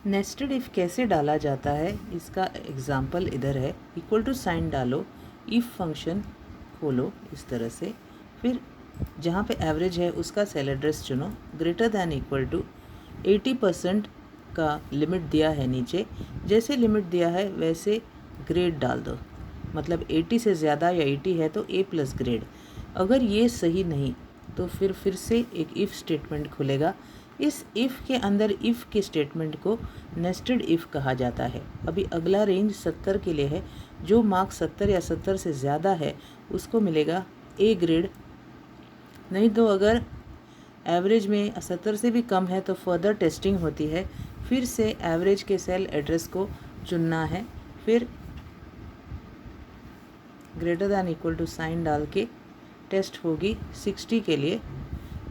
Nested if कैसे डाला जाता है इसका एग्जाम्पल इधर है। इक्वल टू साइन डालो, इफ़ फंक्शन खोलो इस तरह से, फिर जहाँ पे एवरेज है उसका सेल एड्रेस चुनो, ग्रेटर दैन इक्वल टू 80% का लिमिट दिया है नीचे, जैसे लिमिट दिया है वैसे ग्रेड डाल दो, मतलब 80 से ज़्यादा या 80 है तो ए प्लस ग्रेड। अगर ये सही नहीं तो फिर से एक इफ़ स्टेटमेंट खुलेगा। इस इफ़ के अंदर इफ़ के स्टेटमेंट को नेस्टेड इफ़ कहा जाता है। अभी अगला रेंज 70 के लिए है, जो मार्क 70 या 70 से ज़्यादा है उसको मिलेगा ए ग्रेड, नहीं तो अगर एवरेज में 70 से भी कम है तो फर्दर टेस्टिंग होती है। फिर से एवरेज के सेल एड्रेस को चुनना है, फिर greater than equal to sign डाल के टेस्ट होगी 60 के लिए।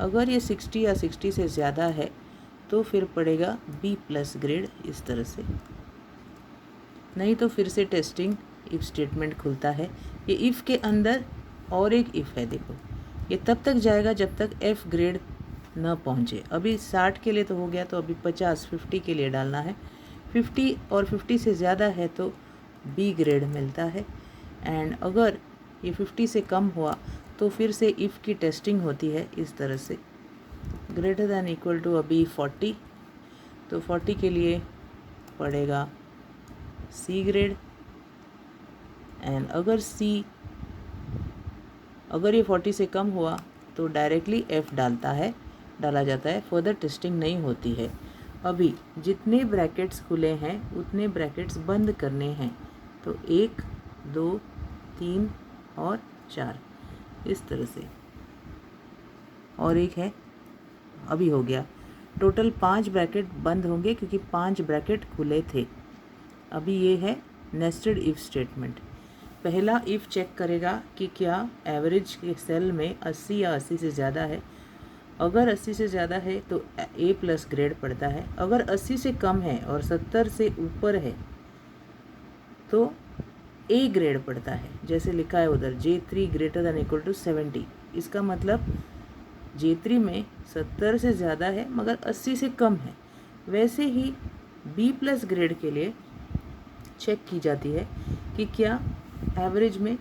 अगर ये 60 या 60 से ज़्यादा है तो फिर पड़ेगा बी प्लस ग्रेड इस तरह से, नहीं तो फिर से टेस्टिंग इफ़ स्टेटमेंट खुलता है। ये इफ़ के अंदर और एक इफ़ है, देखो ये तब तक जाएगा जब तक एफ़ ग्रेड न पहुँचे। अभी 60 के लिए तो हो गया, तो अभी 50 के लिए डालना है। 50 और 50 से ज़्यादा है तो बी ग्रेड मिलता है। एंड अगर ये 50 से कम हुआ तो फिर से इफ़ की टेस्टिंग होती है इस तरह से, ग्रेटर दैन इक्वल टू अभी 40, तो 40 के लिए पड़ेगा सी ग्रेड। एंड अगर ये 40 से कम हुआ तो डायरेक्टली एफ़ डाला जाता है, फर्दर टेस्टिंग नहीं होती है। अभी जितने ब्रैकेट्स खुले हैं उतने ब्रैकेट्स बंद करने हैं, तो 1 2 3 और 4 इस तरह से, और एक है, अभी हो गया। टोटल 5 ब्रैकेट बंद होंगे क्योंकि 5 ब्रैकेट खुले थे। अभी ये है नेस्टेड इफ़ स्टेटमेंट। पहला इफ़ चेक करेगा कि क्या एवरेज के सेल में 80 या 80 से ज़्यादा है। अगर 80 से ज़्यादा है तो ए प्लस ग्रेड पड़ता है। अगर 80 से कम है और 70 से ऊपर है तो ए ग्रेड पड़ता है, जैसे लिखा है उधर J3 greater than equal to 70। इसका मतलब J3 में 70 से ज़्यादा है मगर 80 से कम है। वैसे ही बी प्लस ग्रेड के लिए चेक की जाती है कि क्या एवरेज में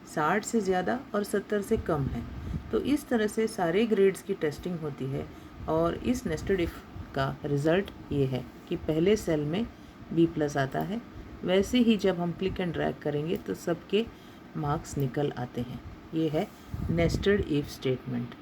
60 से ज़्यादा और 70 से कम है। तो इस तरह से सारे ग्रेड्स की टेस्टिंग होती है, और इस नेस्टेड इफ़ का रिज़ल्ट ये है कि पहले सेल में बी प्लस आता है। वैसे ही जब हम क्लिक एंड ड्रैग करेंगे तो सबके मार्क्स निकल आते हैं। ये है नेस्टेड इफ़ स्टेटमेंट।